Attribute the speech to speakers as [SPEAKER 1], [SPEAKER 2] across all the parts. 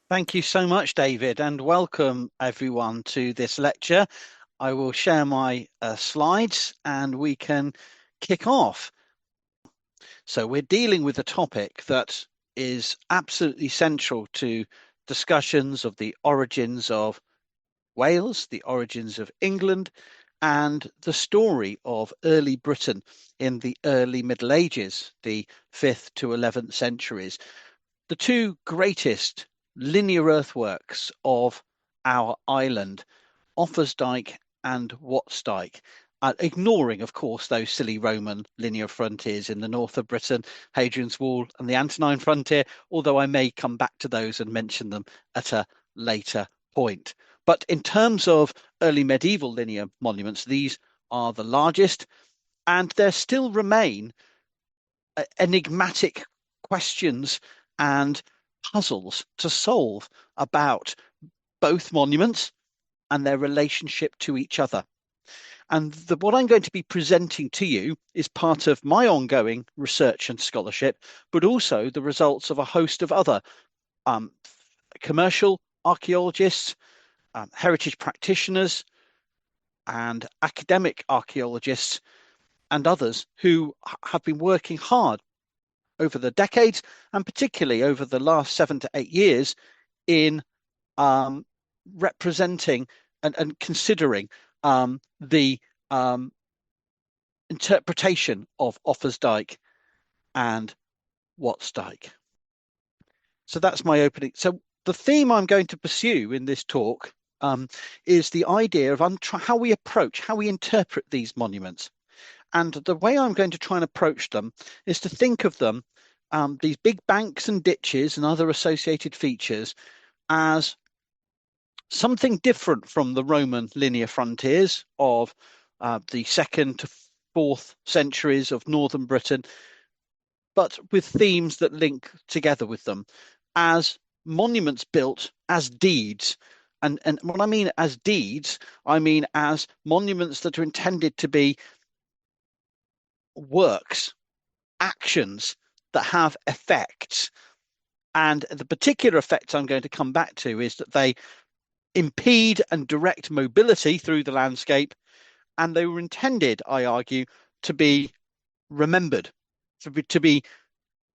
[SPEAKER 1] Thank you so much, David, and welcome everyone to this lecture. I will share my slides and we can kick off. So we're dealing with a topic that is absolutely central to discussions of the origins of Wales, the origins of England, and the story of early Britain in the early Middle Ages, the 5th to 11th centuries. The two greatest linear earthworks of our island, Offa's Dyke and Wat's Dyke, ignoring, of course, those silly Roman linear frontiers in the north of Britain, Hadrian's Wall and the Antonine frontier, although I may come back to those and mention them at a later point. But in terms of early medieval linear monuments, these are the largest, and there still remain enigmatic questions and puzzles to solve about both monuments and their relationship to each other. And what I'm going to be presenting to you is part of my ongoing research and scholarship, but also the results of a host of other um, commercial archaeologists, heritage practitioners, and academic archaeologists, and others who have been working hard over the decades, and particularly over the last 7 to 8 years, in um, representing and considering the interpretation of Offa's Dyke and Wat's Dyke. So that's my opening. So the theme I'm going to pursue in this talk is the idea of how we approach, how we interpret these monuments. And the way I'm going to try and approach them is to think of them, these big banks and ditches and other associated features, as something different from the Roman linear frontiers of the 2nd to 4th centuries of northern Britain, but with themes that link together with them as monuments built as deeds. And what I mean as deeds, I mean as monuments that are intended to be works, actions that have effects. And the particular effect I'm going to come back to is that they impede and direct mobility through the landscape, and they were intended, I argue, to be remembered, to be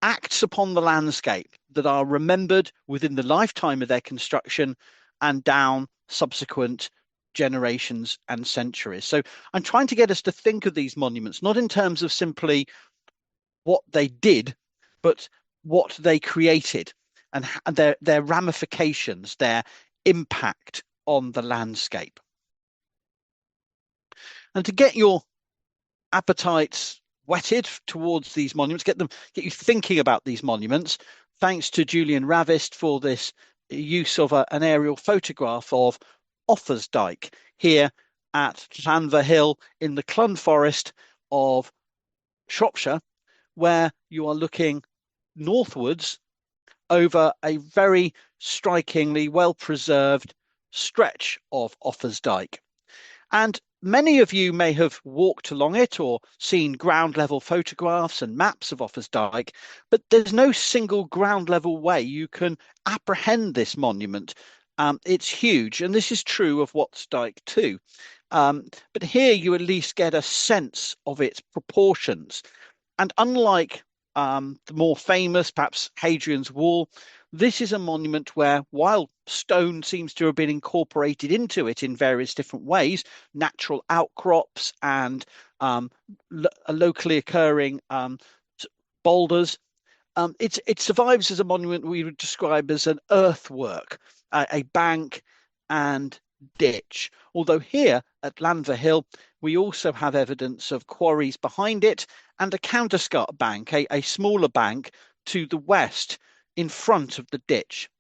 [SPEAKER 1] acts upon the landscape that are remembered within the lifetime of their construction and down subsequent generations and centuries. So I'm trying to get us to think of these monuments not in terms of simply what they did, but what they created and their ramifications, their impact on the landscape. And to get your appetites whetted towards these monuments, get you thinking about these monuments, thanks to Julian Ravist for this use of an aerial photograph of Offa's Dyke here at Llanfa Hill in the Clun Forest of Shropshire, where you are looking northwards over a very strikingly well-preserved stretch of Offa's Dyke. And many of you may have walked along it or seen ground level photographs and maps of Offa's Dyke, but there's no single ground level way you can apprehend this monument. It's huge, and this is true of Wat's Dyke too. But here you at least get a sense of its proportions. And unlike the more famous, perhaps Hadrian's Wall, this is a monument where, while stone seems to have been incorporated into it in various different ways, natural outcrops and locally occurring boulders, it survives as a monument we would describe as an earthwork, a bank and ditch. Although here at Llanfa Hill, we also have evidence of quarries behind it and a counterscarp bank, a smaller bank to the west in front of the ditch.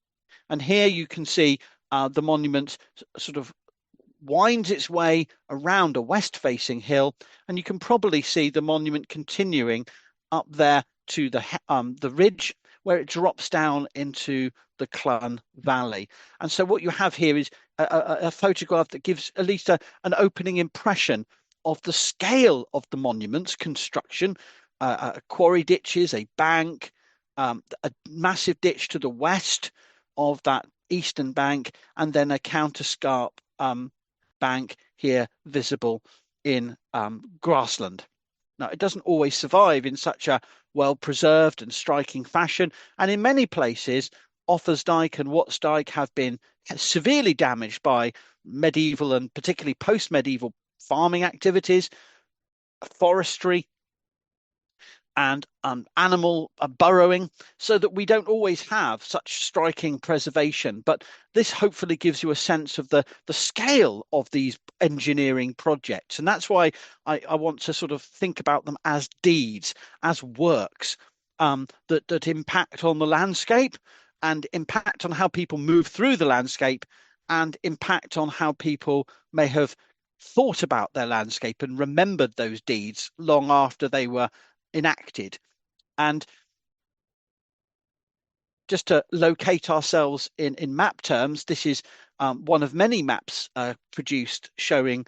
[SPEAKER 1] And here you can see the monument sort of winds its way around a west-facing hill, and you can probably see the monument continuing up there to the ridge where it drops down into the Clun Valley. And so what you have here is a photograph that gives at least an opening impression of the scale of the monument's construction, quarry ditches, a bank, a massive ditch to the west of that eastern bank, and then a counterscarp bank here visible in grassland. Now, it doesn't always survive in such a well-preserved and striking fashion, and in many places, Offa's Dyke and Watts Dyke have been severely damaged by medieval and particularly post-medieval farming activities, forestry, and animal burrowing, so that we don't always have such striking preservation. But this hopefully gives you a sense of the scale of these engineering projects. And that's why I want to sort of think about them as deeds, as works that impact on the landscape and impact on how people move through the landscape and impact on how people may have thought about their landscape and remembered those deeds long after they were enacted. And just to locate ourselves in map terms, this is one of many maps produced showing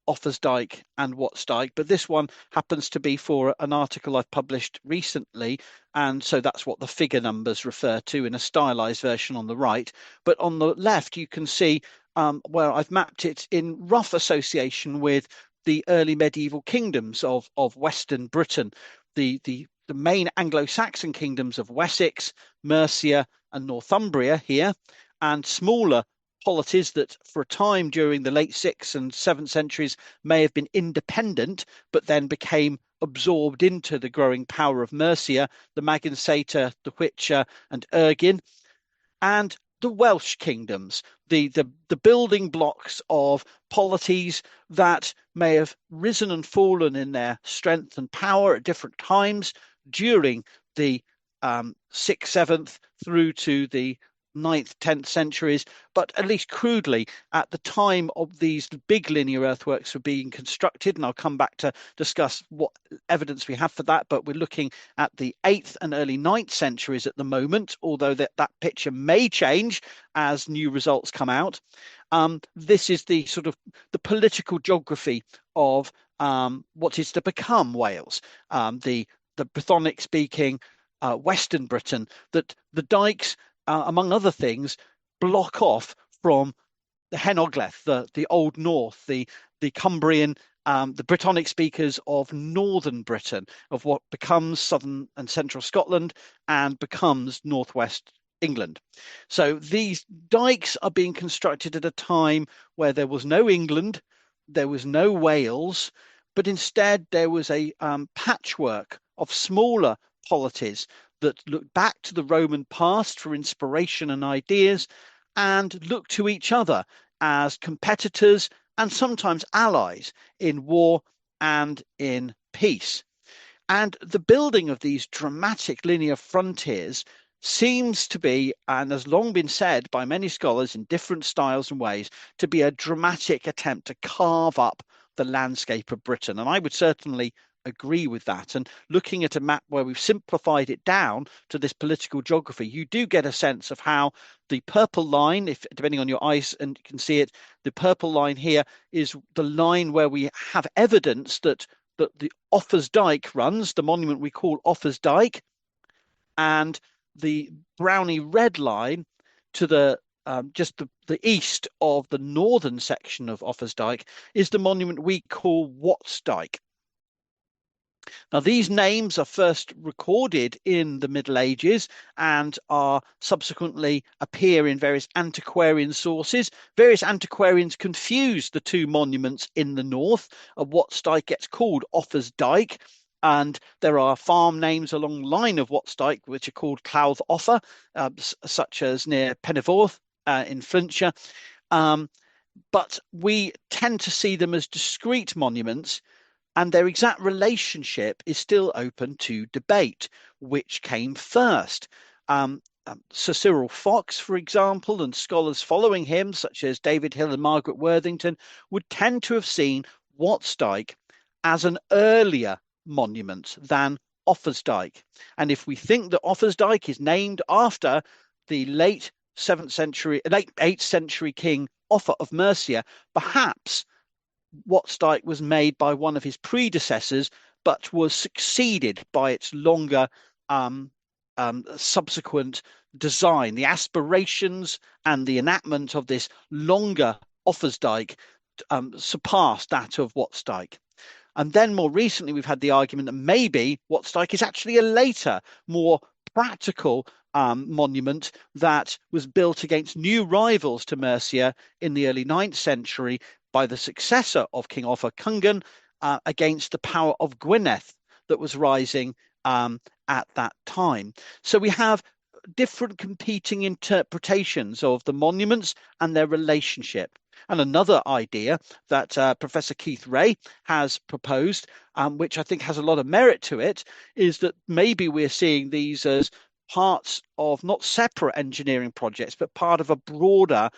[SPEAKER 1] Offa's Dyke and Watts Dyke, but this one happens to be for an article I've published recently, and so that's what the figure numbers refer to in a stylized version on the right. But on the left, you can see where I've mapped it in rough association with the early medieval kingdoms of Western Britain, the main Anglo-Saxon kingdoms of Wessex, Mercia, and Northumbria here, and smaller polities that for a time during the late 6th and 7th centuries may have been independent, but then became absorbed into the growing power of Mercia, the Magenseta, the Whicher, and Ergin, and the Welsh kingdoms, the building blocks of polities that may have risen and fallen in their strength and power at different times during the 6th, 7th through to the 9th, 10th centuries, but at least crudely at the time of these big linear earthworks were being constructed. And I'll come back to discuss what evidence we have for that. But we're looking at the 8th and early 9th centuries at the moment, although that picture may change as new results come out. This is the sort of the political geography of what is to become Wales, the Brythonic speaking Western Britain, that the Dykes, among other things, block off from the Hen Ogledd, the Old North, the Cumbrian, the Brittonic speakers of northern Britain, of what becomes southern and central Scotland and becomes northwest England. So these dykes are being constructed at a time where there was no England, there was no Wales, but instead there was a patchwork of smaller polities that look back to the Roman past for inspiration and ideas and look to each other as competitors and sometimes allies in war and in peace. And the building of these dramatic linear frontiers seems to be, and has long been said by many scholars in different styles and ways, to be a dramatic attempt to carve up the landscape of Britain. And I would certainly agree with that. And looking at a map where we've simplified it down to this political geography, you do get a sense of how the purple line, if depending on your eyes and you can see it, the purple line here is the line where we have evidence that the Offa's Dyke runs, the monument we call Offa's Dyke, and the browny red line to the just the east of the northern section of Offa's Dyke is the monument we call Watts Dyke. Now, these names are first recorded in the Middle Ages and are subsequently appear in various antiquarian sources. Various antiquarians confuse the two monuments in the north. Watts Dyke gets called Offa's Dyke, and there are farm names along the line of Watts Dyke which are called Clouth Offa, such as near Pennyforth in Flintshire. But we tend to see them as discrete monuments, and their exact relationship is still open to debate. Which came first? Sir Cyril Fox, for example, and scholars following him, such as David Hill and Margaret Worthington, would tend to have seen Watts Dyke as an earlier monument than Offa's Dyke. And if we think that Offa's Dyke is named after the late 8th century king Offa of Mercia, perhaps Watts Dyke was made by one of his predecessors, but was succeeded by its longer subsequent design, the aspirations and the enactment of this longer Offa's Dyke surpassed that of Wat's Dyke. And then more recently, we've had the argument that maybe Wat's Dyke is actually a later, more practical monument that was built against new rivals to Mercia in the early 9th century by the successor of King Offa, Cungan, against the power of Gwynedd that was rising at that time. So we have different competing interpretations of the monuments and their relationship. And another idea that Professor Keith Ray has proposed, which I think has a lot of merit to it, is that maybe we're seeing these as parts of not separate engineering projects, but part of a broader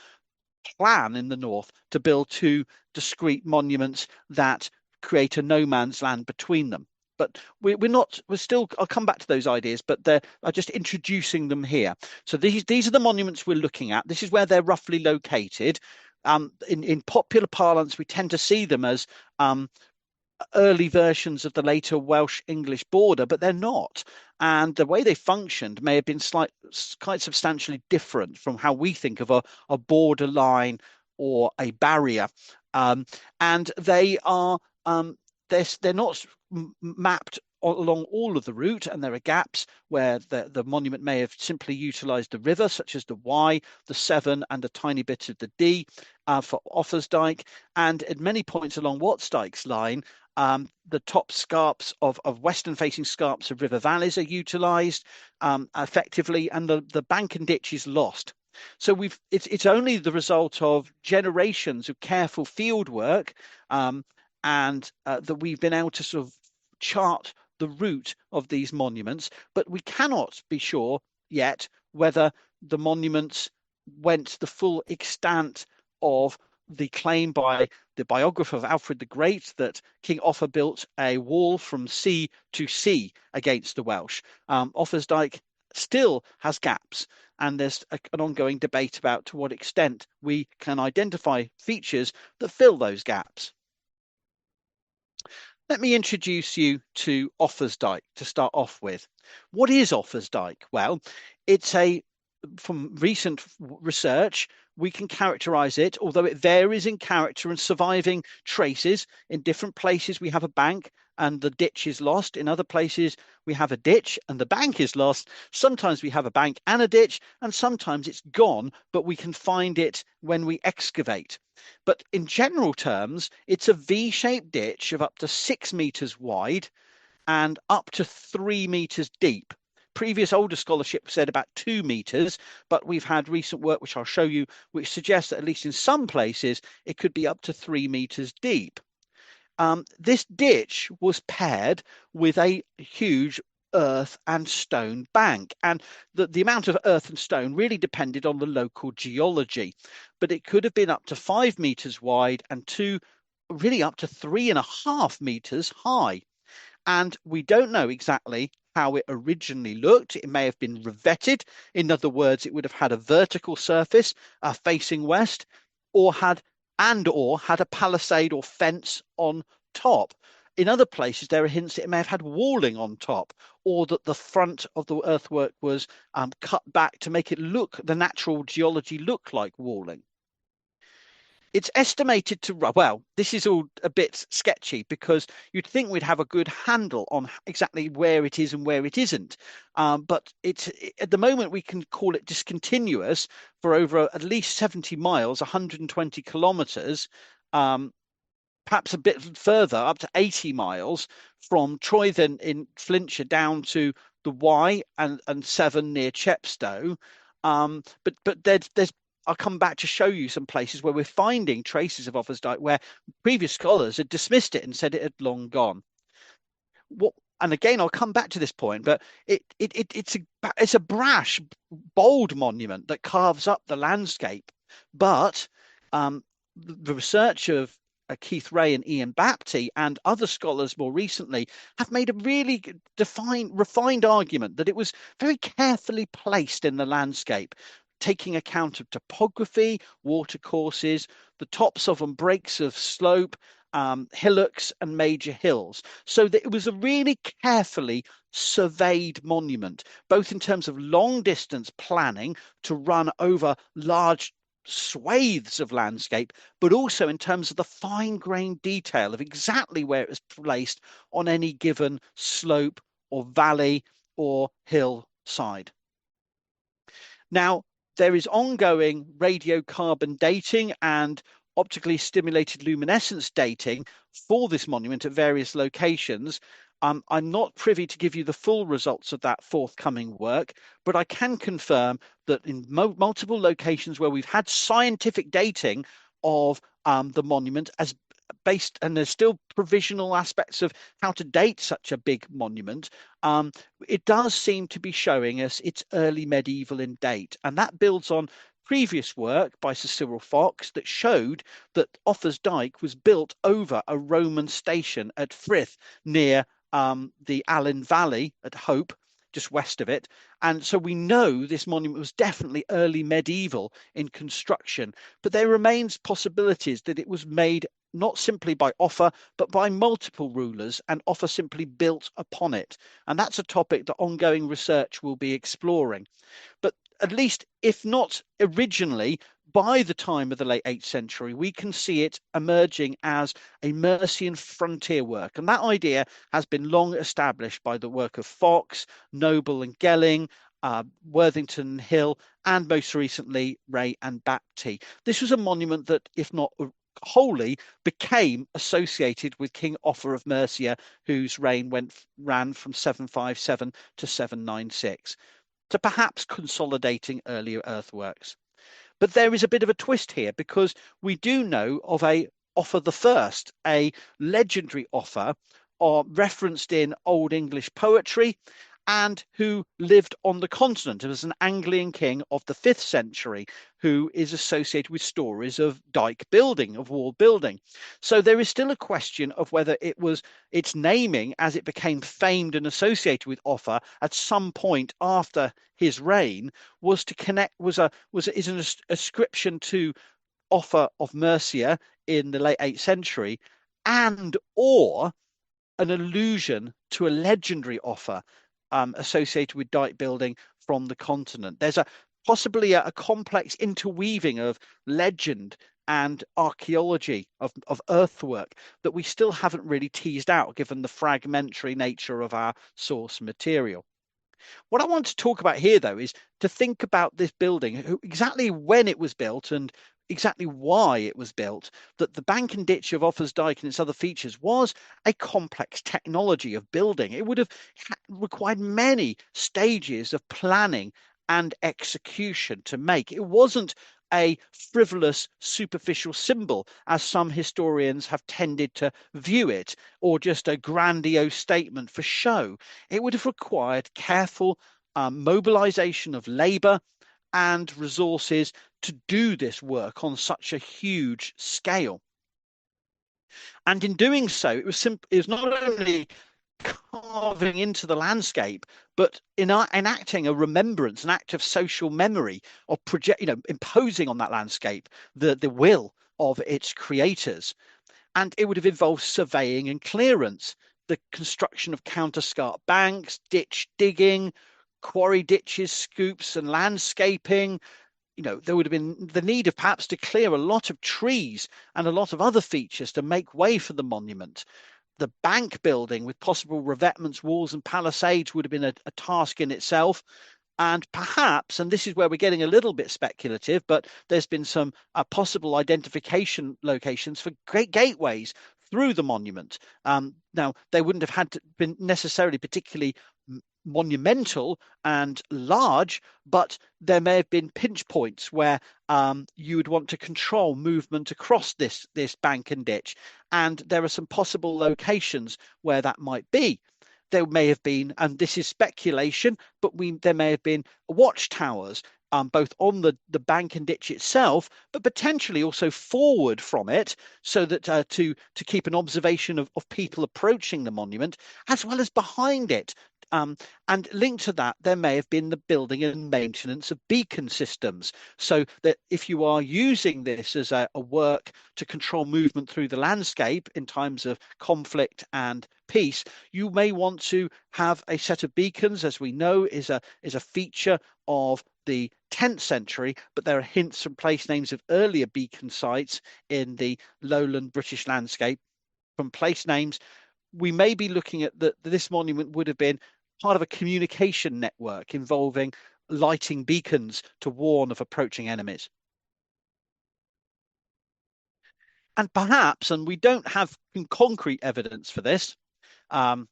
[SPEAKER 1] plan in the north to build two discrete monuments that create a no man's land between them. But we're not, we're still, I'll come back to those ideas, but they're just introducing them here. So these are the monuments we're looking at. This is where they're roughly located. In popular parlance, we tend to see them as early versions of the later Welsh-English border, but they're not. And the way they functioned may have been quite substantially different from how we think of a borderline or a barrier. And they are they're not mapped along all of the route, and there are gaps where the monument may have simply utilised the river, such as the Wye, the Severn, and a tiny bit of the Dee for Offa's Dyke. And at many points along Wat's Dyke's line, the top scarps of western-facing scarps of river valleys are utilised effectively, and the bank and ditch is lost. So it's only the result of generations of careful field work, and that we've been able to sort of chart the route of these monuments, but we cannot be sure yet whether the monuments went the full extent of the claim by the biographer of Alfred the Great that King Offa built a wall from sea to sea against the Welsh. Offa's Dyke still has gaps, and there's an ongoing debate about to what extent we can identify features that fill those gaps. Let me introduce you to Offa's Dyke to start off with. What is Offa's Dyke? Well, from recent research, we can characterize it, although it varies in character and surviving traces. In different places, we have a bank and the ditch is lost. In other places, we have a ditch and the bank is lost. Sometimes we have a bank and a ditch, and sometimes it's gone, but we can find it when we excavate. But in general terms, it's a V-shaped ditch of up to 6 meters wide and up to 3 meters deep. Previous older scholarship said about 2 meters, but we've had recent work, which I'll show you, which suggests that at least in some places, it could be up to 3 meters deep. This ditch was paired with a huge earth and stone bank, and the amount of earth and stone really depended on the local geology, but it could have been up to 5 meters wide and really up to 3.5 meters high. And we don't know exactly how it originally looked. It may have been revetted. In other words, it would have had a vertical surface facing west, or had a palisade or fence on top. In other places, there are hints that it may have had walling on top, or that the front of the earthwork was cut back to make it the natural geology look like walling. It's estimated to, well, this is all a bit sketchy because you'd think we'd have a good handle on exactly where it is and where it isn't. But at the moment, we can call it discontinuous for over at least 70 miles, 120 kilometers, perhaps a bit further, up to 80 miles from Troythen in Flintshire down to the Wye and Severn near Chepstow. But there's I'll come back to show you some places where we're finding traces of Offa's Dyke where previous scholars had dismissed it and said it had long gone. And again, I'll come back to this point, but it's a brash, bold monument that carves up the landscape. But the research of Keith Ray and Ian Bapty and other scholars more recently have made a really refined argument that it was very carefully placed in the landscape, taking account of topography, water courses, the tops of and breaks of slope, hillocks and major hills. So that it was a really carefully surveyed monument, both in terms of long distance planning to run over large swathes of landscape, but also in terms of the fine-grained detail of exactly where it was placed on any given slope or valley or hillside. Now, there is ongoing radiocarbon dating and optically stimulated luminescence dating for this monument at various locations. I'm not privy to give you the full results of that forthcoming work, but I can confirm that in multiple locations where we've had scientific dating of the monument as based, and there's still provisional aspects of how to date such a big monument. It does seem to be showing us it's early medieval in date, and that builds on previous work by Sir Cyril Fox that showed that Offa's Dyke was built over a Roman station at Frith near the Allen Valley at Hope, just west of it. And so we know this monument was definitely early medieval in construction, but there remains possibilities that it was made not simply by Offa, but by multiple rulers, and Offa simply built upon it. And that's a topic that ongoing research will be exploring. But at least, if not originally, by the time of the late 8th century, we can see it emerging as a Mercian frontier work. And that idea has been long established by the work of Fox, Noble and Gelling, Worthington Hill, and most recently, Ray and Bapty. This was a monument that, if not wholly, became associated with King Offa of Mercia, whose reign ran from 757 to 796, to perhaps consolidating earlier earthworks. But there is a bit of a twist here, because we do know of a Offa the First, a legendary Offa, referenced in Old English poetry, and who lived on the continent. It was an Anglian king of the 5th century who is associated with stories of dyke building, of wall building. So there is still a question of whether it was its naming, as it became famed and associated with Offa at some point after his reign, was to connect, is an ascription to Offa of Mercia in the late 8th century, and or an allusion to a legendary Offa associated with dyke building from the continent. There's possibly a complex interweaving of legend and archaeology of earthwork that we still haven't really teased out, given the fragmentary nature of our source material. What I want to talk about here, though, is to think about this building, exactly when it was built and exactly why it was built. That the bank and ditch of Offa's Dyke and its other features was a complex technology of building. It would have required many stages of planning and execution to make. It wasn't a frivolous, superficial symbol, as some historians have tended to view it, or just a grandiose statement for show. It would have required careful mobilization of labor and resources to do this work on such a huge scale. And in doing so, it was not only carving into the landscape, but in enacting a remembrance, an act of social memory, of imposing on that landscape the will of its creators. And it would have involved surveying and clearance, the construction of counterscarp banks, ditch digging, quarry ditches, scoops, and landscaping. There would have been the need of perhaps to clear a lot of trees and a lot of other features to make way for the monument. The bank building with possible revetments, walls, and palisades would have been a task in itself. And perhaps, and this is where we're getting a little bit speculative, but there's been some possible identification locations for great gateways through the monument. Now, they wouldn't have had to been necessarily particularly monumental and large, but there may have been pinch points where you would want to control movement across this bank and ditch, and there are some possible locations where that might be. There may have been, and this is speculation, but there may have been watchtowers, both on the bank and ditch itself, but potentially also forward from it, so that to keep an observation of people approaching the monument, as well as behind it, And linked to that, there may have been the building and maintenance of beacon systems. So that if you are using this as a work to control movement through the landscape in times of conflict and peace, you may want to have a set of beacons, as we know is a feature of the 10th century, but there are hints and place names of earlier beacon sites in the lowland British landscape from place names. We may be looking at that this monument would have been part of a communication network involving lighting beacons to warn of approaching enemies. And perhaps, and we don't have concrete evidence for this, um,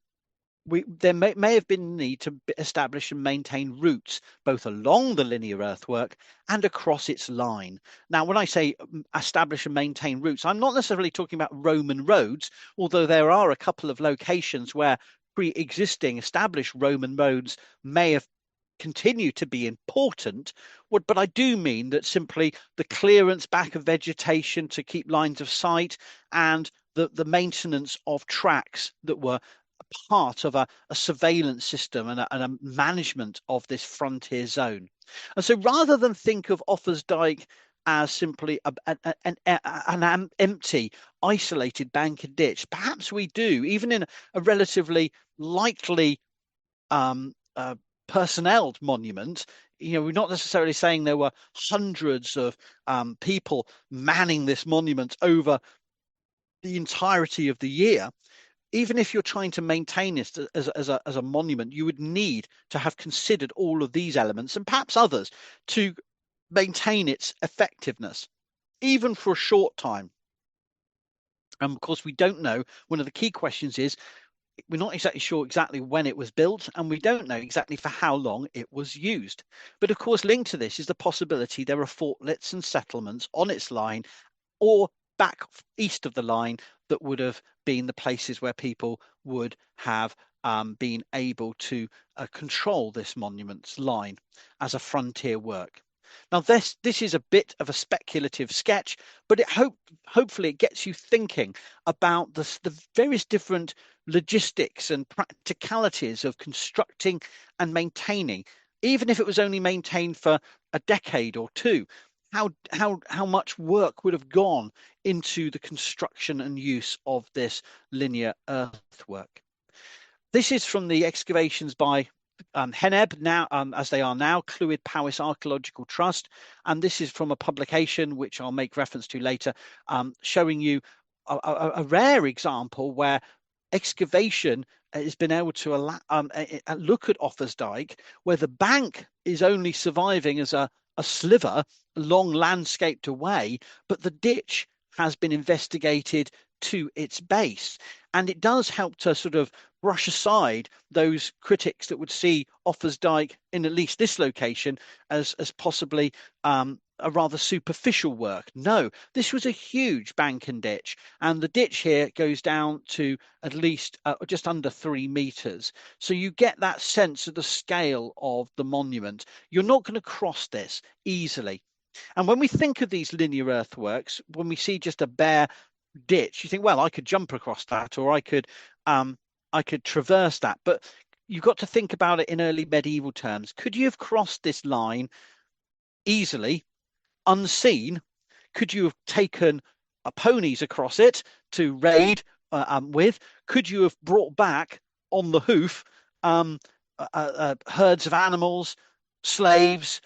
[SPEAKER 1] there may have been a need to establish and maintain routes both along the linear earthwork and across its line. Now, when I say establish and maintain routes, I'm not necessarily talking about Roman roads, although there are a couple of locations where pre-existing established Roman roads may have continued to be important. But I do mean that simply the clearance back of vegetation to keep lines of sight and the maintenance of tracks that were part of a surveillance system and a management of this frontier zone. And so rather than think of Offa's Dyke as simply an empty, isolated bank and ditch, perhaps we do, even in a relatively lightly personneled monument. We're not necessarily saying there were hundreds of people manning this monument over the entirety of the year. Even if you're trying to maintain this as a monument, you would need to have considered all of these elements and perhaps others to maintain its effectiveness, even for a short time. And of course, we don't know. One of the key questions is we're not exactly sure exactly when it was built, and we don't know exactly for how long it was used. But of course, linked to this is the possibility there are fortlets and settlements on its line or back east of the line that would have been the places where people would have been able to control this monument's line as a frontier work. Now, this is a bit of a speculative sketch, but hopefully it gets you thinking about the various different logistics and practicalities of constructing and maintaining, even if it was only maintained for a decade or two. How much work would have gone into the construction and use of this linear earthwork. This is from the excavations by Heneb, now as they are now, Clwyd Powys Archaeological Trust, and this is from a publication which I'll make reference to later, showing you a rare example where excavation has been able to look at Offa's Dyke, where the bank is only surviving as a sliver long landscaped away, but the ditch has been investigated to its base. And it does help to sort of brush aside those critics that would see Offa's Dyke in at least this location as possibly a rather superficial work. No, this was a huge bank and ditch, and the ditch here goes down to at least just under 3 meters. So you get that sense of the scale of the monument. You're not going to cross this easily. And when we think of these linear earthworks, when we see just a bare ditch, you think, well, I could jump across that, or I could traverse that. But you've got to think about it in early medieval terms. Could you have crossed this line easily, unseen? Could you have taken ponies across it to raid with? Could you have brought back on the hoof herds of animals, slaves,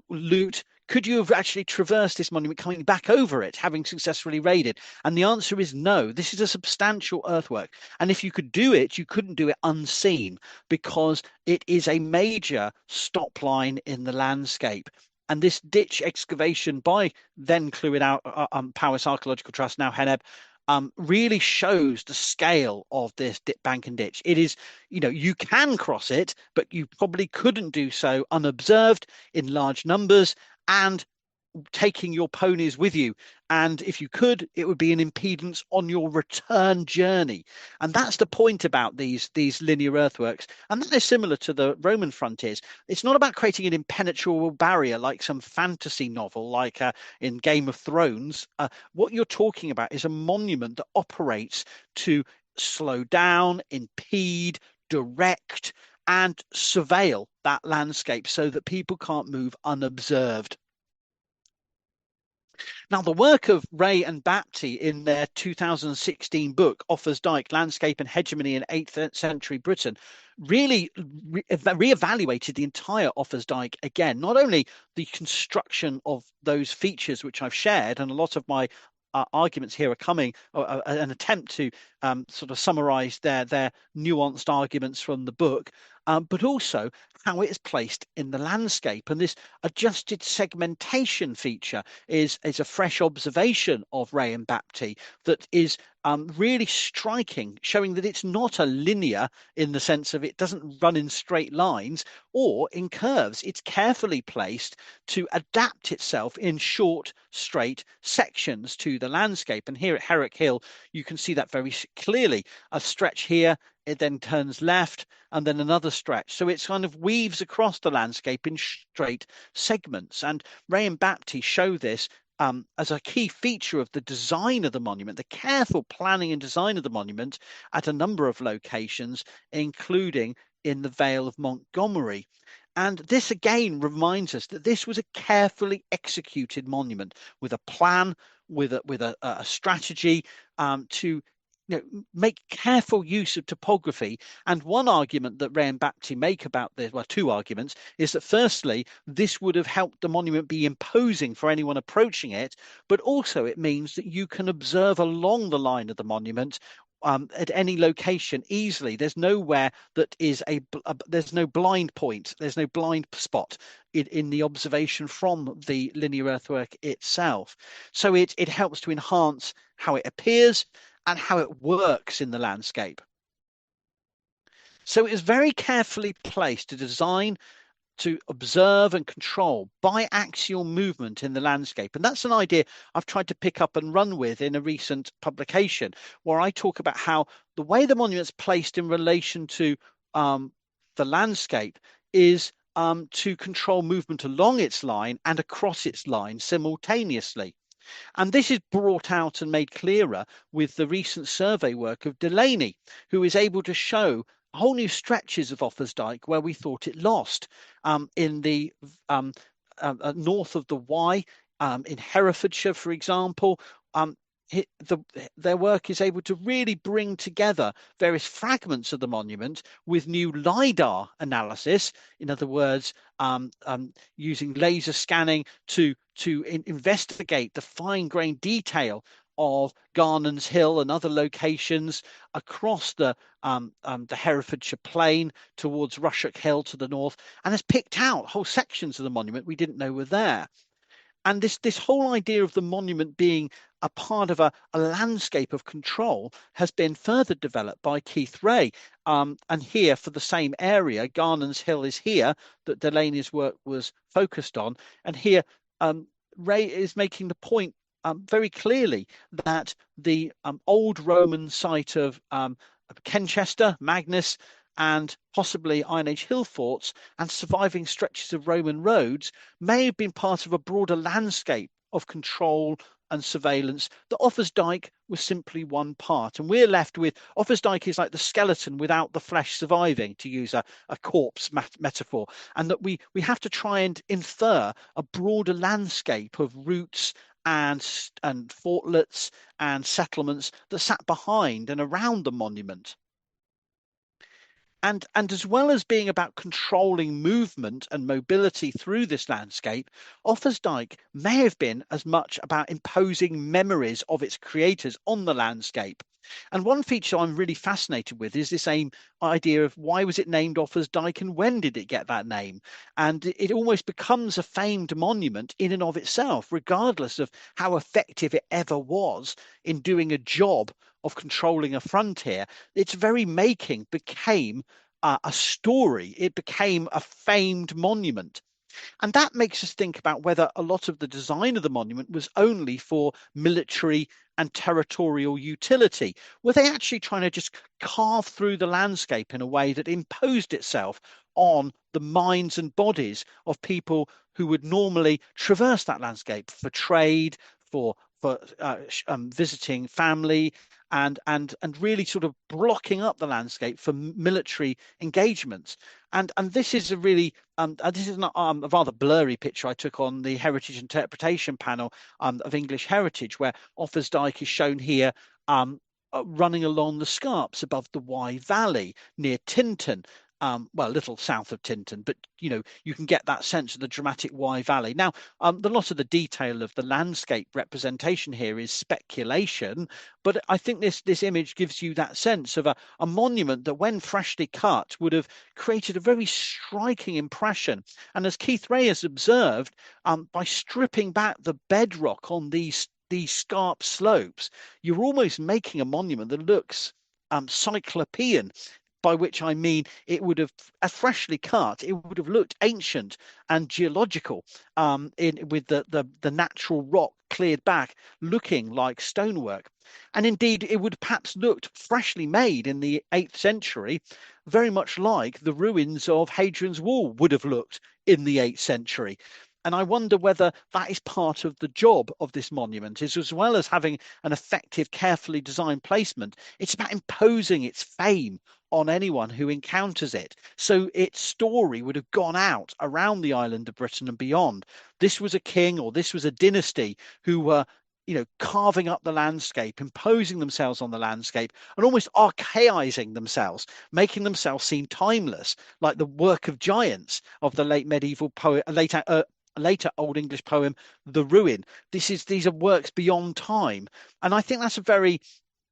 [SPEAKER 1] loot? Could you have actually traversed this monument coming back over it, having successfully raided? And the answer is no. This is a substantial earthwork. And if you could do it, you couldn't do it unseen because it is a major stop line in the landscape. And this ditch excavation by then Clwyd Powys Archaeological Trust, now Heneb, really shows the scale of this bank and ditch. It is, you can cross it, but you probably couldn't do so unobserved in large numbers and taking your ponies with you. And if you could, it would be an impedance on your return journey. And that's the point about these linear earthworks. And that is similar to the Roman frontiers. It's not about creating an impenetrable barrier like some fantasy novel, like in Game of Thrones. What you're talking about is a monument that operates to slow down, impede, direct, and surveil that landscape so that people can't move unobserved. Now, the work of Ray and Bapty in their 2016 book, Offa's Dyke, Landscape and Hegemony in 8th Century Britain, really re-evaluated the entire Offa's Dyke again, not only the construction of those features which I've shared, and a lot of my arguments here are coming, an attempt to sort of summarize their nuanced arguments from the book, but also how it is placed in the landscape. And this adjusted segmentation feature is a fresh observation of Ray and Bapty that is really striking, showing that it's not a linear in the sense of it doesn't run in straight lines or in curves. It's carefully placed to adapt itself in short, straight sections to the landscape. And here at Herrick Hill, you can see that very clearly. A stretch here, it then turns left, and then another stretch. So it kind of weaves across the landscape in straight segments. And Ray and Bapty show this as a key feature of the design of the monument, the careful planning and design of the monument at a number of locations, including in the Vale of Montgomery. And this again reminds us that this was a carefully executed monument with a plan, with a strategy to make careful use of topography. And one argument that Ray and Bapty make about this, well, two arguments, is that firstly, this would have helped the monument be imposing for anyone approaching it, but also it means that you can observe along the line of the monument at any location easily. There's nowhere that is there's no blind point, there's no blind spot in the observation from the linear earthwork itself. So it helps to enhance how it appears and how it works in the landscape. So it is very carefully placed to design, to observe and control biaxial movement in the landscape. And that's an idea I've tried to pick up and run with in a recent publication, where I talk about how the way the monument's placed in relation to the landscape is to control movement along its line and across its line simultaneously. And this is brought out and made clearer with the recent survey work of Delaney, who is able to show whole new stretches of Offa's Dyke where we thought it lost, in the north of the Wye, in Herefordshire, for example. Their work is able to really bring together various fragments of the monument with new LiDAR analysis. In other words, using laser scanning to investigate the fine-grained detail of Garnon's Hill and other locations across the Herefordshire Plain towards Rushock Hill to the north, and has picked out whole sections of the monument we didn't know were there. And this whole idea of the monument being a part of a landscape of control has been further developed by Keith Ray. And here for the same area, Garnon's Hill is here that Delaney's work was focused on. And here Ray is making the point very clearly that the old Roman site of Kenchester, Magnus, and possibly Iron Age hill forts and surviving stretches of Roman roads may have been part of a broader landscape of control and surveillance. The Offa's Dyke was simply one part. And we're left with Offa's Dyke is like the skeleton without the flesh surviving, to use a corpse metaphor. And that we have to try and infer a broader landscape of routes and fortlets and settlements that sat behind and around the monument. And as well as being about controlling movement and mobility through this landscape, Offa's Dyke may have been as much about imposing memories of its creators on the landscape. And one feature I'm really fascinated with is this idea of why was it named Offa's Dyke and when did it get that name? And it almost becomes a famed monument in and of itself, regardless of how effective it ever was in doing a job of controlling a frontier. Its very making became a story. It became a famed monument. And that makes us think about whether a lot of the design of the monument was only for military and territorial utility. Were they actually trying to just carve through the landscape in a way that imposed itself on the minds and bodies of people who would normally traverse that landscape for trade, for for visiting family and really sort of blocking up the landscape for military engagements. And this is a really this is not a rather blurry picture I took on the heritage interpretation panel of English heritage, where Offa's Dyke is shown here running along the scarps above the Wye Valley near Tintern. Well, a little south of Tintern, but you can get that sense of the dramatic Wye Valley. Now, the lot of the detail of the landscape representation here is speculation, but I think this image gives you that sense of a monument that, when freshly cut, would have created a very striking impression. And as Keith Ray has observed, by stripping back the bedrock on these scarp slopes, you're almost making a monument that looks cyclopean, by which I mean it would have, as freshly cut, it would have looked ancient and geological, with the natural rock cleared back, looking like stonework. And indeed, it would perhaps looked freshly made in the 8th century, very much like the ruins of Hadrian's Wall would have looked in the 8th century. And I wonder whether that is part of the job of this monument, is, as well as having an effective, carefully designed placement, it's about imposing its fame on anyone who encounters it. So its story would have gone out around the island of Britain and beyond. This was a king, or this was a dynasty, who were carving up the landscape, imposing themselves on the landscape, and almost archaizing themselves, making themselves seem timeless, like the work of giants of the late medieval poet, later Old English poem, The Ruin. These are works beyond time. And I think that's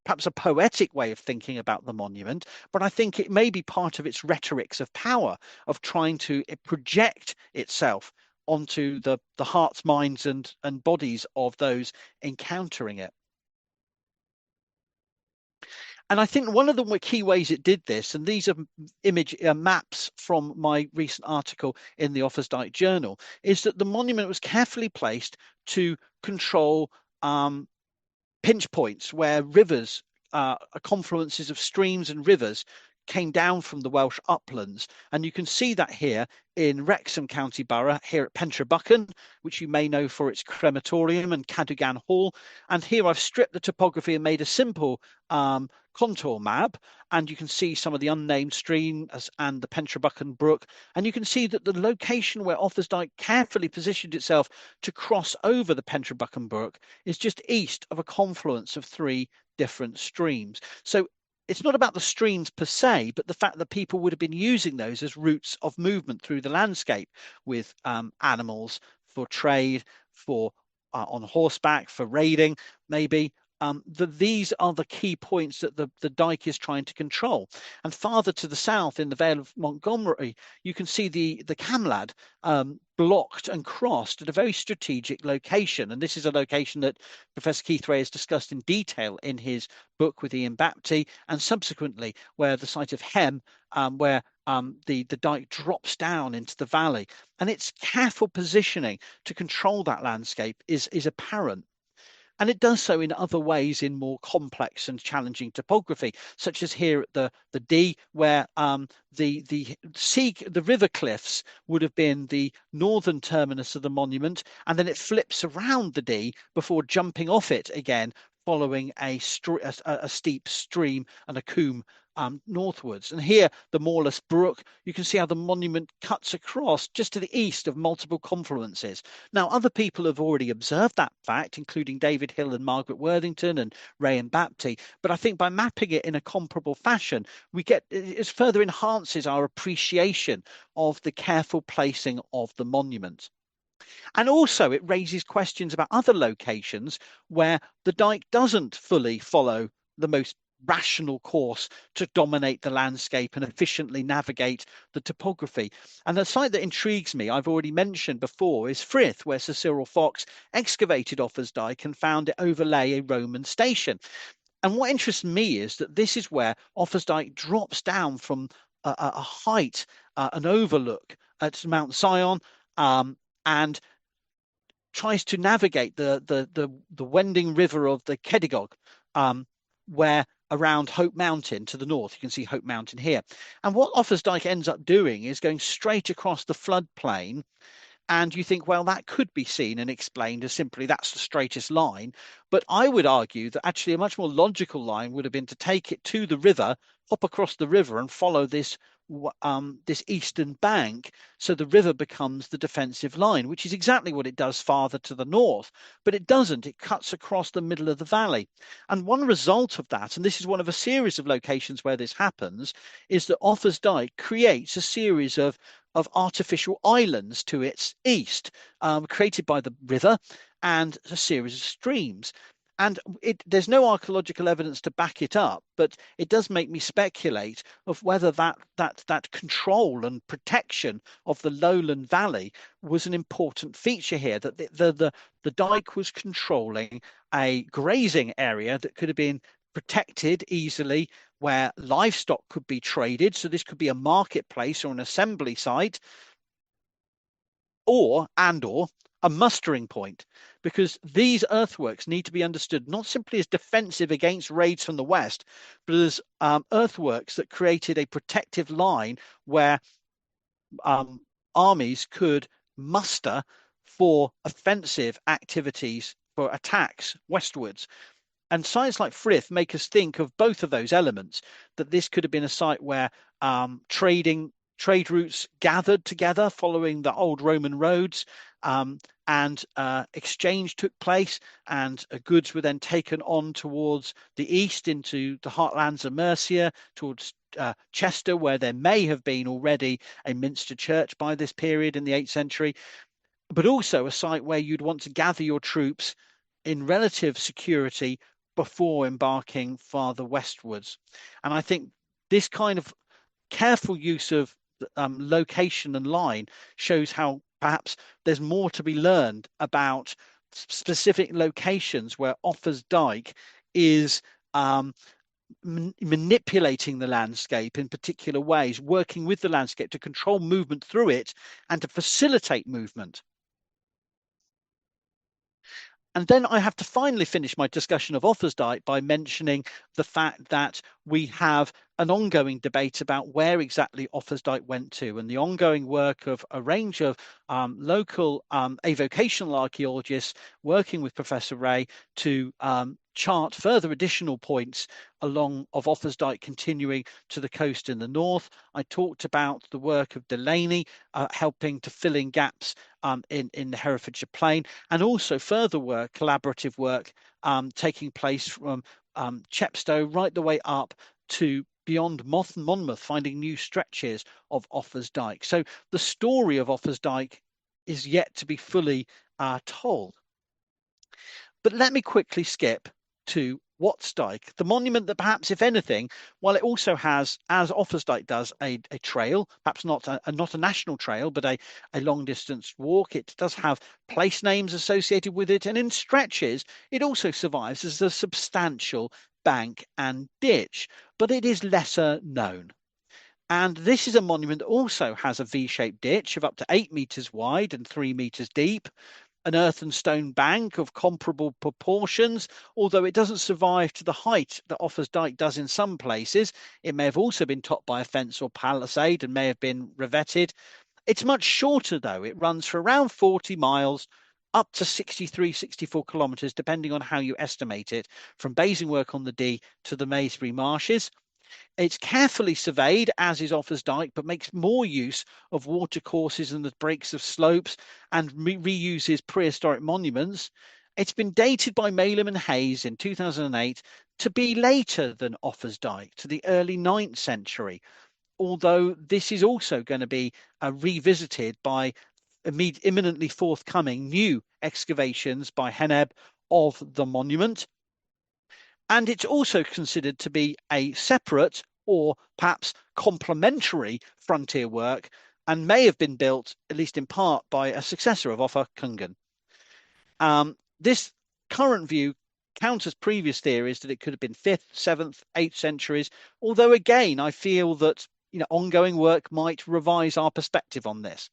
[SPEAKER 1] perhaps a poetic way of thinking about the monument, but I think it may be part of its rhetorics of power, of trying to project itself onto the hearts, minds, and bodies of those encountering it. And I think one of the key ways it did this, and these are image maps from my recent article in the Offa's Dyke Journal, is that the monument was carefully placed to control pinch points where rivers, confluences of streams and rivers, came down from the Welsh uplands. And you can see that here in Wrexham County Borough, here at Pentre-Buchan, which you may know for its crematorium, and Cadogan Hall. And here I've stripped the topography and made a simple contour map, and you can see some of the unnamed streams and the Pentre-Buchan Brook. And you can see that the location where Offa's Dyke carefully positioned itself to cross over the Pentre-Buchan Brook is just east of a confluence of 3 different streams. So it's not about the streams per se, but the fact that people would have been using those as routes of movement through the landscape, with animals for trade, for on horseback, for raiding, maybe. These are the key points that the Dyke is trying to control. And farther to the south, in the Vale of Montgomery, you can see the Camlad blocked and crossed at a very strategic location. And this is a location that Professor Keith Ray has discussed in detail in his book with Ian Bapty, and subsequently where the site of Hem, where the Dyke drops down into the valley. And its careful positioning to control that landscape is apparent. And it does so in other ways, in more complex and challenging topography, such as here at the Dee, where the river cliffs would have been the northern terminus of the monument, and then it flips around the Dee before jumping off it again, following a steep stream and a coombe northwards. And here, the Morlus Brook, you can see how the monument cuts across just to the east of multiple confluences. Now, other people have already observed that fact, including David Hill and Margaret Worthington and Ray and Bapty. But I think by mapping it in a comparable fashion, it further enhances our appreciation of the careful placing of the monument. And also, it raises questions about other locations where the Dyke doesn't fully follow the most rational course to dominate the landscape and efficiently navigate the topography. And the site that intrigues me, I've already mentioned before, is Frith, where Sir Cyril Fox excavated Offa's Dyke and found it overlay a Roman station. And what interests me is that this is where Offa's Dyke drops down from a height, an overlook at Mount Sion, and tries to navigate the wending river of the Cedygog, where around Hope Mountain to the north. You can see Hope Mountain here. And what Offa's Dyke ends up doing is going straight across the floodplain And you think, well, that could be seen and explained as simply that's the straightest line. But I would argue that actually a much more logical line would have been to take it to the river, hop across the river, and follow this eastern bank, so the river becomes the defensive line, which is exactly what it does farther to the north. But it doesn't. It cuts across the middle of the valley. And one result of that, and this is one of a series of locations where this happens, is that Offa's Dyke creates a series of artificial islands to its east, created by the river and a series of streams. And there's no archaeological evidence to back it up, but it does make me speculate of whether that control and protection of the lowland valley was an important feature here. That the dike was controlling a grazing area that could have been protected easily, where livestock could be traded. So this could be a marketplace or an assembly site, or a mustering point, because these earthworks need to be understood not simply as defensive against raids from the west, but as earthworks that created a protective line where armies could muster for offensive activities, for attacks westwards. And sites like Frith make us think of both of those elements, that this could have been a site where trade routes gathered together following the old Roman roads, and exchange took place, and goods were then taken on towards the east into the heartlands of Mercia, towards Chester, where there may have been already a Minster church by this period in the 8th century, but also a site where you'd want to gather your troops in relative security before embarking farther westwards. And I think this kind of careful use of location and line shows how perhaps there's more to be learned about specific locations where Offa's Dyke is manipulating the landscape in particular ways, working with the landscape to control movement through it and to facilitate movement. And then I have to finally finish my discussion of Offa's Dyke by mentioning the fact that we have an ongoing debate about where exactly Offa's Dyke went to, and the ongoing work of a range of local avocational archaeologists working with Professor Ray to chart further additional points along of Offa's Dyke continuing to the coast in the north. I talked about the work of Delaney helping to fill in gaps in the Herefordshire Plain, and also further work, collaborative work, taking place from Chepstow right the way up to beyond Monmouth, finding new stretches of Offa's Dyke. So the story of Offa's Dyke is yet to be fully told. But let me quickly skip to Watts Dyke, the monument that perhaps, if anything, while it also has, as Offa's Dyke does, a trail, perhaps not a national trail, but a long distance walk. It does have place names associated with it, and in stretches, it also survives as a substantial bank and ditch, but it is lesser known. And this is a monument that also has a V-shaped ditch of up to 8 meters wide and 3 meters deep, an earth and stone bank of comparable proportions, although it doesn't survive to the height that Offa's Dyke does in some places. It may have also been topped by a fence or palisade and may have been revetted. It's much shorter, though. It runs for around 40 miles, up to 63, 64 kilometres, depending on how you estimate it, from Basingwork on the Dee to the Maysbury Marshes. It's carefully surveyed, as is Offa's Dyke, but makes more use of watercourses and the breaks of slopes, and reuses prehistoric monuments. It's been dated by Malem and Hayes in 2008 to be later than Offa's Dyke, to the early 9th century, although this is also going to be revisited by imminently forthcoming new excavations by Heneb of the monument. And it's also considered to be a separate or perhaps complementary frontier work, and may have been built, at least in part, by a successor of Offa, Cungan. This current view counters previous theories that it could have been 5th, 7th, 8th centuries, although again, I feel that ongoing work might revise our perspective on this.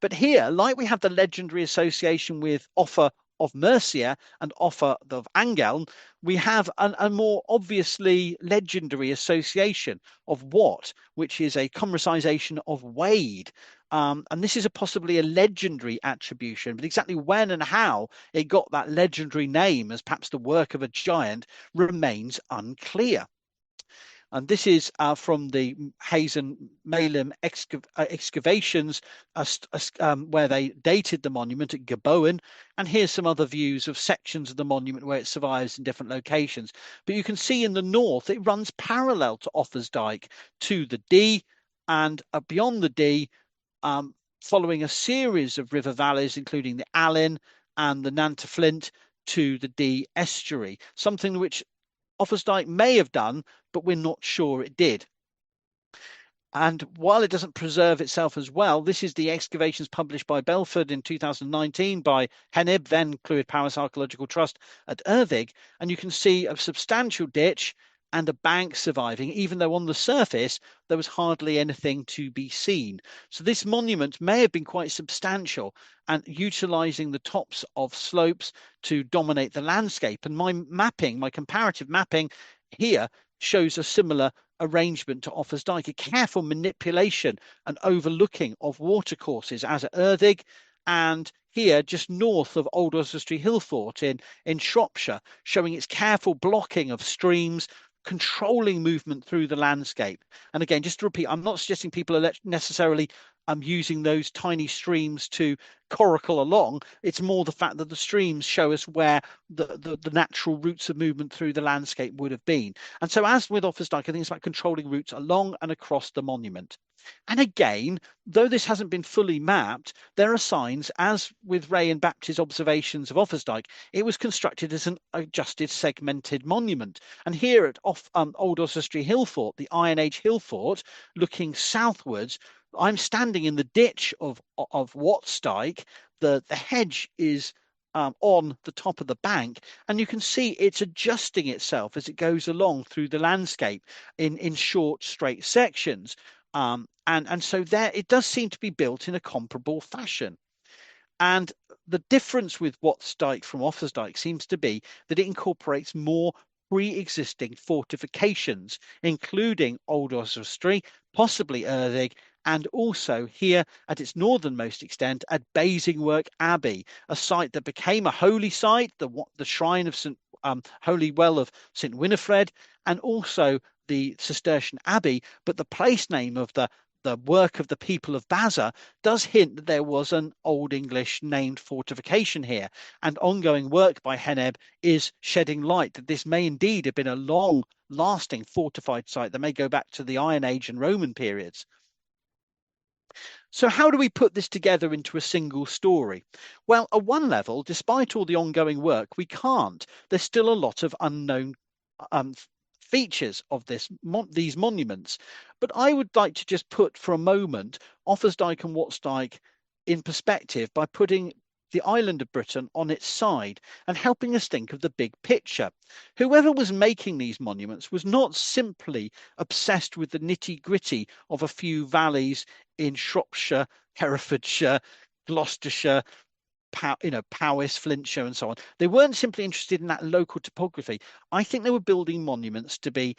[SPEAKER 1] But here, like we have the legendary association with Offa of Mercia and Offa of Angeln, we have a more obviously legendary association of Wat, which is a conversation of Wade. And this is possibly a legendary attribution, but exactly when and how it got that legendary name as perhaps the work of a giant remains unclear. And this is from the Hayes and Malem excavations where they dated the monument at Gabowen. And here's some other views of sections of the monument where it survives in different locations. But you can see in the north, it runs parallel to Offa's Dyke to the Dee, and beyond the Dee, following a series of river valleys, including the Allen and the Nantaflint to the Dee estuary, something which Offa's Dyke may have done, but we're not sure it did. And while it doesn't preserve itself as well, this is the excavations published by Belford in 2019 by Heneb, then Clwyd Powys Archaeological Trust at Erddig. And you can see a substantial ditch and a bank surviving, even though on the surface there was hardly anything to be seen. So this monument may have been quite substantial and utilizing the tops of slopes to dominate the landscape. And my mapping, my comparative mapping here shows a similar arrangement to Offa's Dyke, a careful manipulation and overlooking of watercourses as at Erddig, and here just north of Old Oswestry Hillfort in Shropshire, showing its careful blocking of streams, controlling movement through the landscape. And again, just to repeat, I'm not suggesting people are necessarily using those tiny streams to coracle along. It's more the fact that the streams show us where the natural routes of movement through the landscape would have been. And so as with Offa's Dyke, I think it's about controlling routes along and across the monument. And again, though this hasn't been fully mapped, there are signs, as with Ray and Baptist's observations of Offa's Dyke, it was constructed as an adjusted segmented monument. And here at Old Oswestry Hillfort, the Iron Age Hillfort, looking southwards, I'm standing in the ditch of Watts Dyke. The hedge is on the top of the bank, and you can see it's adjusting itself as it goes along through the landscape in short, straight sections. And so there it does seem to be built in a comparable fashion. And the difference with Watts Dyke from Offa's Dyke seems to be that it incorporates more pre-existing fortifications, including Old Oswestry, possibly Erddig, and also here at its northernmost extent at Basingwark Abbey, a site that became a holy site, the shrine of Holy Well of St Winifred, and also the Cistercian Abbey. But the place name of the work of the people of Baza does hint that there was an Old English named fortification here, and ongoing work by Heneb is shedding light that this may indeed have been a long-lasting fortified site that may go back to the Iron Age and Roman periods. So how do we put this together into a single story? Well, at one level, despite all the ongoing work, we can't. There's still a lot of unknown features of these monuments. But I would like to just put for a moment Offa's Dyke and Watts Dyke in perspective by putting the island of Britain on its side and helping us think of the big picture. Whoever was making these monuments was not simply obsessed with the nitty-gritty of a few valleys in Shropshire, Herefordshire, Gloucestershire, Powys, Flintshire, and so on. They weren't simply interested in that local topography. I think they were building monuments to be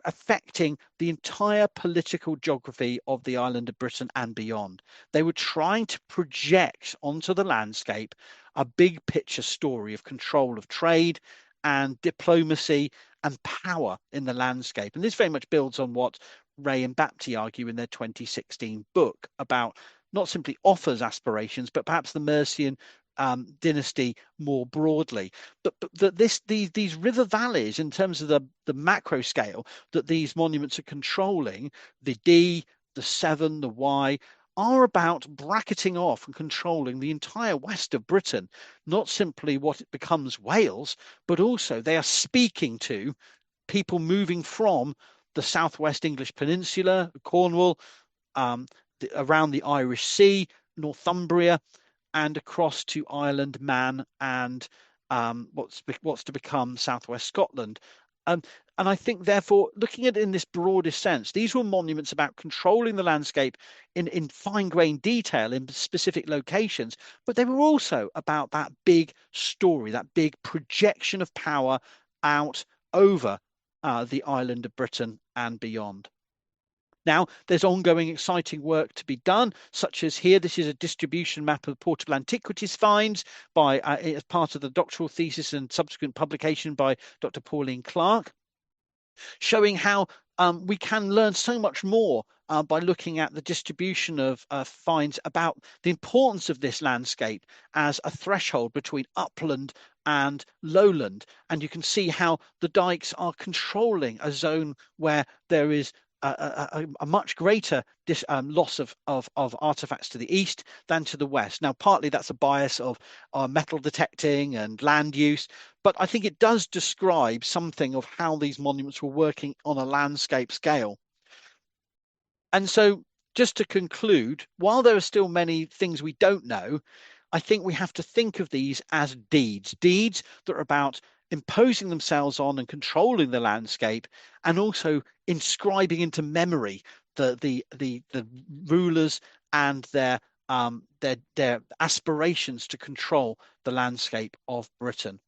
[SPEAKER 1] affecting the entire political geography of the island of Britain and beyond. They were trying to project onto the landscape a big picture story of control of trade and diplomacy and power in the landscape. And this very much builds on what Ray and Baptist argue in their 2016 book about not simply Offa's aspirations, but perhaps the Mercian dynasty more broadly. But that these river valleys, in terms of the macro scale that these monuments are controlling, the Dee, the Severn, the Wye, are about bracketing off and controlling the entire west of Britain, not simply what it becomes Wales, but also they are speaking to people moving from the southwest English peninsula, Cornwall, around the Irish Sea, Northumbria, and across to Ireland, Man, and what's to become southwest Scotland. And I think, therefore, looking at it in this broadest sense, these were monuments about controlling the landscape in fine-grained detail in specific locations, but they were also about that big story, that big projection of power out over the island of Britain and beyond. Now, there's ongoing exciting work to be done, such as here, this is a distribution map of portable antiquities finds by as part of the doctoral thesis and subsequent publication by Dr. Pauline Clark, showing how we can learn so much more by looking at the distribution of finds about the importance of this landscape as a threshold between upland and lowland. And you can see how the dikes are controlling a zone where there is a much greater loss of artifacts to the east than to the west. Now, partly that's a bias of metal detecting and land use, but I think it does describe something of how these monuments were working on a landscape scale. And so, just to conclude, while there are still many things we don't know, I think we have to think of these as deeds, deeds that are about imposing themselves on and controlling the landscape, and also inscribing into memory the rulers and their aspirations to control the landscape of Britain.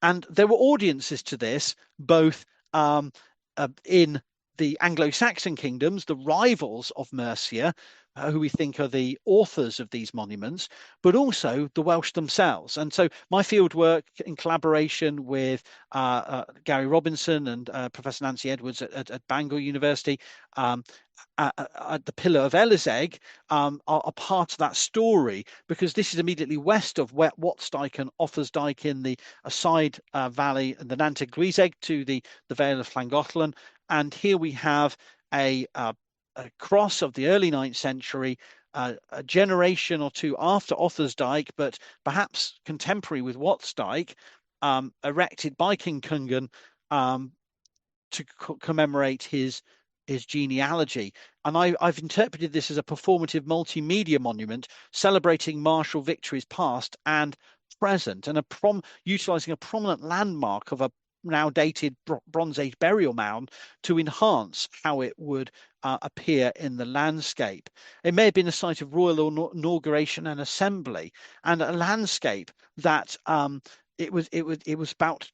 [SPEAKER 1] And there were audiences to this, both in the Anglo-Saxon kingdoms, the rivals of Mercia, who we think are the authors of these monuments, but also the Welsh themselves. And so my field work in collaboration with Gary Robinson and Professor Nancy Edwards at Bangor University, at the Pillar of Elyseg, are part of that story, because this is immediately west of Watts Dyke and Offa's Dyke in the side valley, the Nanteg Gluiseg to the Vale of Llangollen. And here we have a cross of the early 9th century, a generation or two after Offa's Dyke, but perhaps contemporary with Watts Dyke, erected by King Cungan to commemorate his genealogy. And I've interpreted this as a performative multimedia monument celebrating martial victories past and present, and utilizing a prominent landmark of a now dated Bronze Age burial mound to enhance how it would appear in the landscape. It may have been a site of royal inauguration and assembly, and a landscape that it was about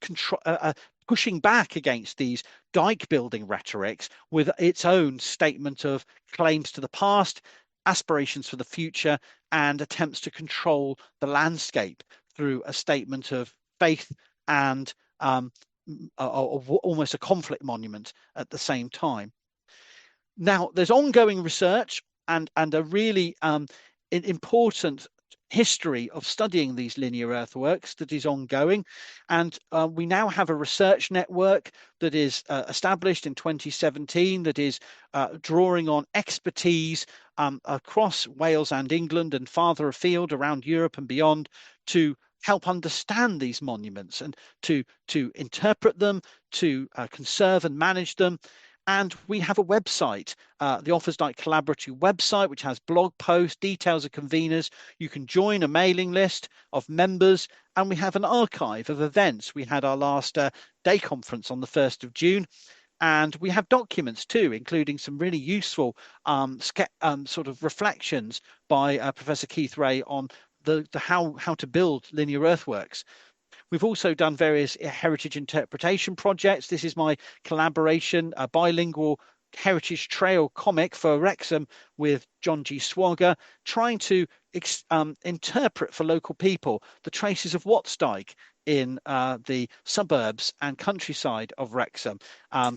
[SPEAKER 1] pushing back against these dike building rhetorics with its own statement of claims to the past, aspirations for the future, and attempts to control the landscape through a statement of faith and almost a conflict monument at the same time. Now, there's ongoing research and a really important history of studying these linear earthworks that is ongoing, and we now have a research network that is established in 2017 that is drawing on expertise across Wales and England and farther afield around Europe and beyond to help understand these monuments and to interpret them, to conserve and manage them. And we have a website, the Offa's Dyke Collaborative website, which has blog posts, details of conveners. You can join a mailing list of members, and we have an archive of events. We had our last day conference on the 1st of June, and we have documents too, including some really useful sort of reflections by Professor Keith Ray on the how to build linear earthworks. We've also done various heritage interpretation projects. This is my collaboration, a bilingual heritage trail comic for Wrexham with John G. Swagger, trying to interpret for local people the traces of Watts Dyke in the suburbs and countryside of Wrexham,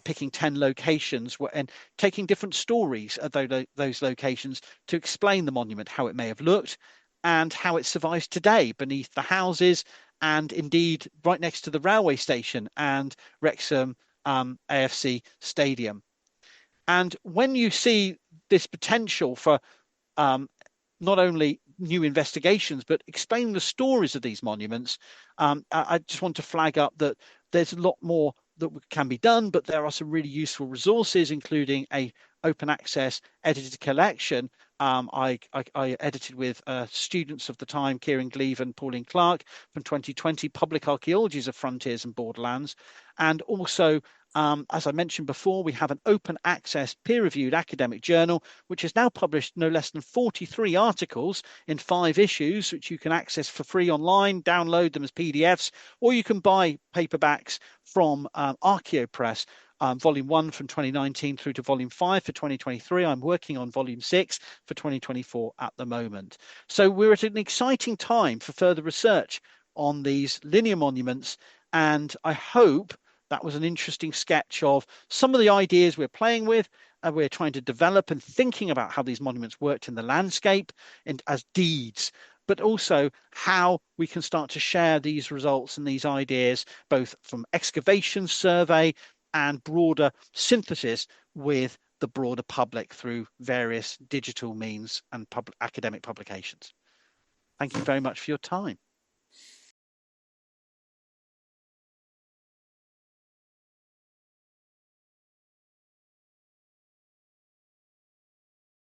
[SPEAKER 1] picking 10 locations and taking different stories of those locations to explain the monument, how it may have looked, and how it survives today beneath the houses, and indeed right next to the railway station and Wrexham AFC Stadium. And when you see this potential for not only new investigations, but explaining the stories of these monuments, I just want to flag up that there's a lot more that can be done, but there are some really useful resources, including a open access edited collection I edited with students of the time, Kieran Gleave and Pauline Clark, from 2020, Public Archaeologies of Frontiers and Borderlands. And also, as I mentioned before, we have an open access peer-reviewed academic journal, which has now published no less than 43 articles in 5 issues, which you can access for free online, download them as PDFs, or you can buy paperbacks from Archaeopress. volume 1 from 2019 through to volume 5 for 2023. I'm working on volume 6 for 2024 at the moment. So we're at an exciting time for further research on these linear monuments, and I hope that was an interesting sketch of some of the ideas we're playing with, and we're trying to develop and thinking about how these monuments worked in the landscape and as deeds, but also how we can start to share these results and these ideas, both from excavation survey and broader synthesis with the broader public through various digital means and academic publications. Thank you very much for your time.